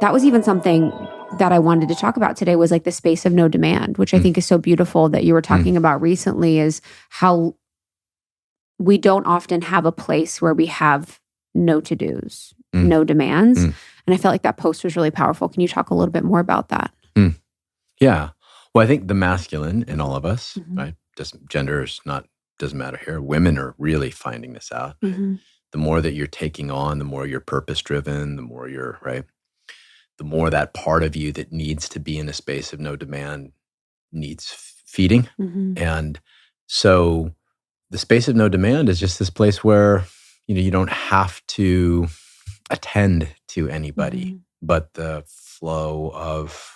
That was even something that I wanted to talk about today was like the space of no demand, which I think is so beautiful that you were talking about recently, is how we don't often have a place where we have no to-dos, no demands. And I felt like that post was really powerful. Can you talk a little bit more about that? Yeah. Well, I think the masculine in all of us, right? Gender is not, doesn't matter here. Women are really finding this out. The more that you're taking on, the more you're purpose-driven, the more you're, right? The more that part of you that needs to be in a space of no demand needs feeding. And so the space of no demand is just this place where, you don't have to attend to anybody, but the flow of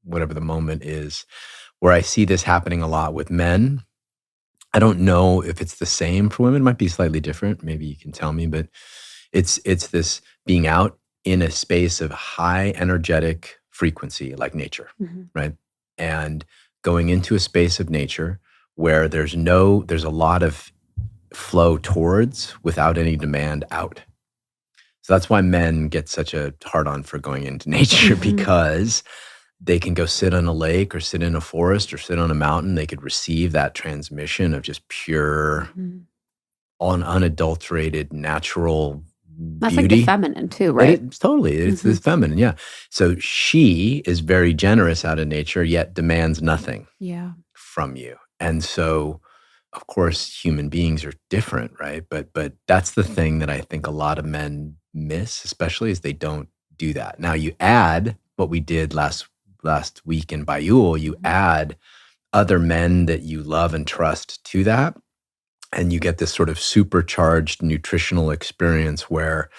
whatever the moment is, where I see this happening a lot with men. I don't know if it's the same for women. It might be slightly different. Maybe you can tell me, but it's this being out in a space of high energetic frequency, like nature, right? And going into a space of nature where there's a lot of flow towards without any demand out. So that's why men get such a hard-on for going into nature, because they can go sit on a lake or sit in a forest or sit on a mountain. They could receive that transmission of just pure, unadulterated, natural That's beauty. like the feminine too, right? Totally. It's this feminine, yeah. So she is very generous out of nature, yet demands nothing from you. And so, of course, human beings are different, right? But that's the thing that I think a lot of men miss, especially, is they don't do that. Now, you add what we did last week in Bayul, you add other men that you love and trust to that, and you get this sort of supercharged nutritional experience where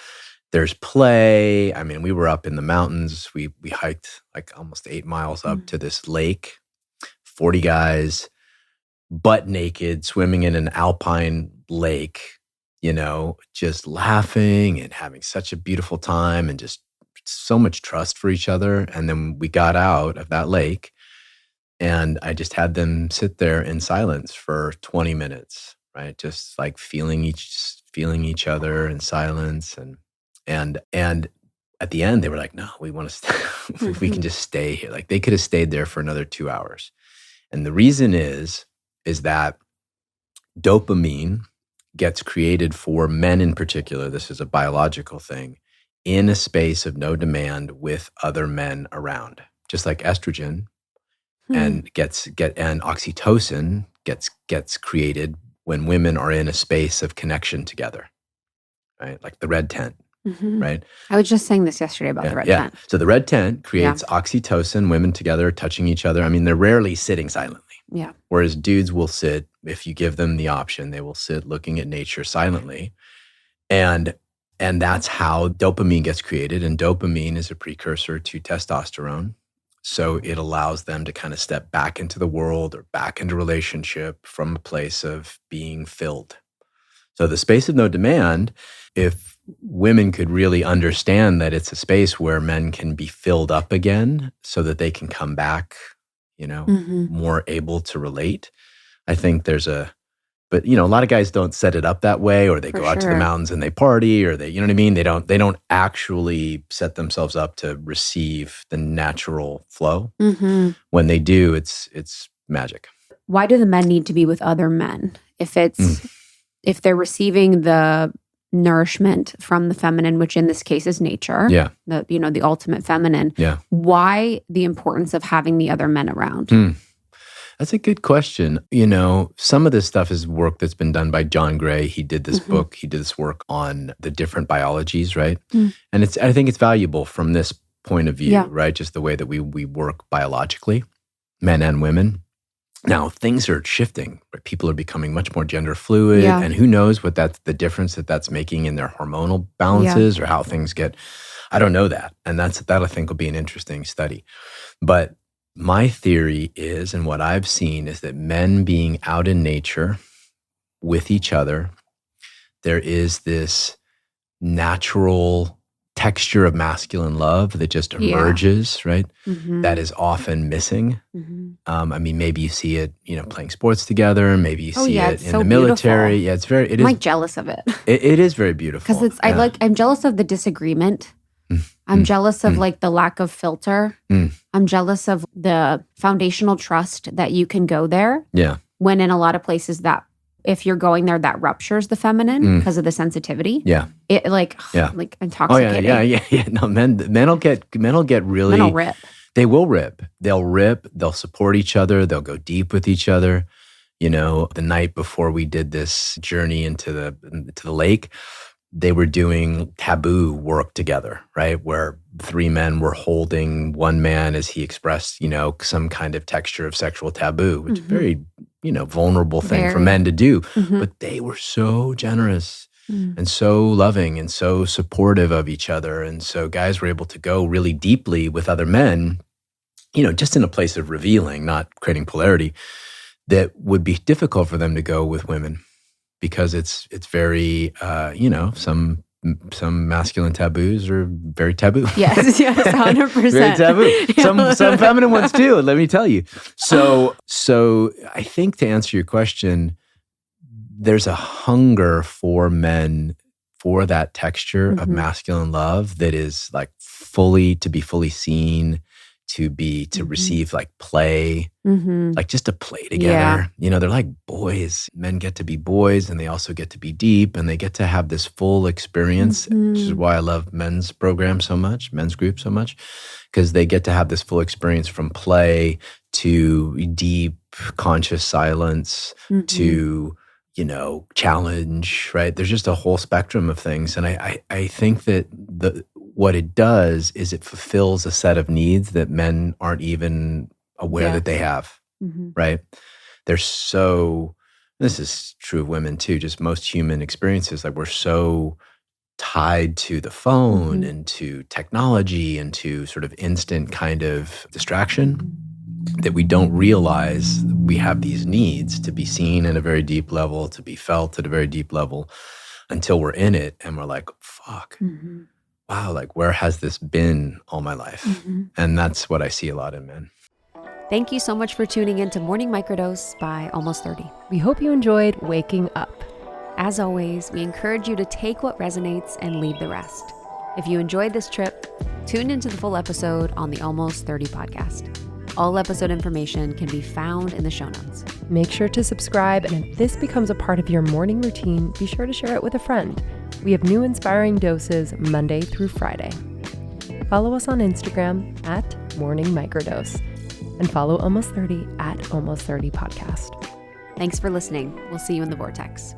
there's play. I mean, we were up in the mountains. We hiked like almost 8 miles up to this lake, 40 guys, butt naked, swimming in an alpine lake, just laughing and having such a beautiful time and just so much trust for each other. And then we got out of that lake and I just had them sit there in silence for 20 minutes, right? Just like feeling each other in silence. And at the end they were like, no, we want to stay. We can just stay here. Like they could have stayed there for another 2 hours. And the reason is that dopamine gets created for men in particular. This is a biological thing, in a space of no demand with other men around, just like estrogen and and oxytocin gets created when women are in a space of connection together, right? Like the red tent, right? I was just saying this yesterday about the red tent. So the red tent creates oxytocin, women together touching each other. I mean, they're rarely sitting silently. Yeah. Whereas dudes will sit, if you give them the option, they will sit looking at nature silently. And that's how dopamine gets created. And dopamine is a precursor to testosterone. So it allows them to kind of step back into the world or back into relationship from a place of being filled. So the space of no demand, if women could really understand that it's a space where men can be filled up again so that they can come back, more able to relate. I think but a lot of guys don't set it up that way, or they go out to the mountains and they party, or they, you know what I mean? They don't actually set themselves up to receive the natural flow. When they do, it's magic. Why do the men need to be with other men? If they're receiving the nourishment from the feminine, which in this case is nature, the ultimate feminine, why the importance of having the other men around? That's a good question. Some of this stuff is work that's been done by John Gray. He did this book. He did this work on the different biologies, right? And I think it's valuable from this point of view, right? Just the way that we work biologically, men and women. Now, things are shifting. Right? People are becoming much more gender fluid, and who knows what the difference that's making in their hormonal balances or how things get. I don't know that. And that I think will be an interesting study. But my theory is, and what I've seen, is that men being out in nature with each other, there is this natural texture of masculine love that just emerges, right? That is often missing. I mean, maybe you see it, playing sports together. Maybe you see it in the military. Beautiful. Yeah, I'm like jealous of it. It is very beautiful. Because I'm jealous of the disagreement I'm jealous of like the lack of filter. I'm jealous of the foundational trust that you can go there. Yeah. When in a lot of places that if you're going there, that ruptures the feminine because of the sensitivity. Yeah. It like intoxicating. Oh yeah. No, men will get really. Men will rip. They will rip. They'll rip. They'll support each other. They'll go deep with each other. You know, the night before we did this journey into the lake, they were doing taboo work together, right? Where 3 men were holding one man as he expressed, you know, some kind of texture of sexual taboo, which is a very, you know, vulnerable thing for men to do. But they were so generous and so loving and so supportive of each other. And so guys were able to go really deeply with other men, you know, just in a place of revealing, not creating polarity, that would be difficult for them to go with women. Because it's very, you know, some masculine taboos are very taboo. Yes, 100%. Very taboo. Some feminine ones too, let me tell you. So I think to answer your question, there's a hunger for men for that texture of masculine love that is like to be fully seen, to receive like play, like just to play together. Yeah. You know, they're like boys. Men get to be boys and they also get to be deep and they get to have this full experience, which is why I love men's program so much, men's group so much, because they get to have this full experience from play to deep conscious silence to, you know, challenge, right? There's just a whole spectrum of things. And I think that what it does is it fulfills a set of needs that men aren't even aware that they have, right? They're so, this is true of women too, just most human experiences, like we're so tied to the phone and to technology and to sort of instant kind of distraction that we don't realize we have these needs to be seen at a very deep level, to be felt at a very deep level until we're in it and we're like, fuck. Wow, like where has this been all my life? And that's what I see a lot in men. Thank you so much for tuning in to Morning Microdose by Almost 30. We hope you enjoyed waking up. As always, we encourage you to take what resonates and leave the rest. If you enjoyed this trip, tune into the full episode on the Almost 30 podcast. All episode information can be found in the show notes. Make sure to subscribe, and if this becomes a part of your morning routine, be sure to share it with a friend. We have new inspiring doses Monday through Friday. Follow us on Instagram at Morning Microdose and follow Almost 30 at Almost 30 Podcast. Thanks for listening. We'll see you in the vortex.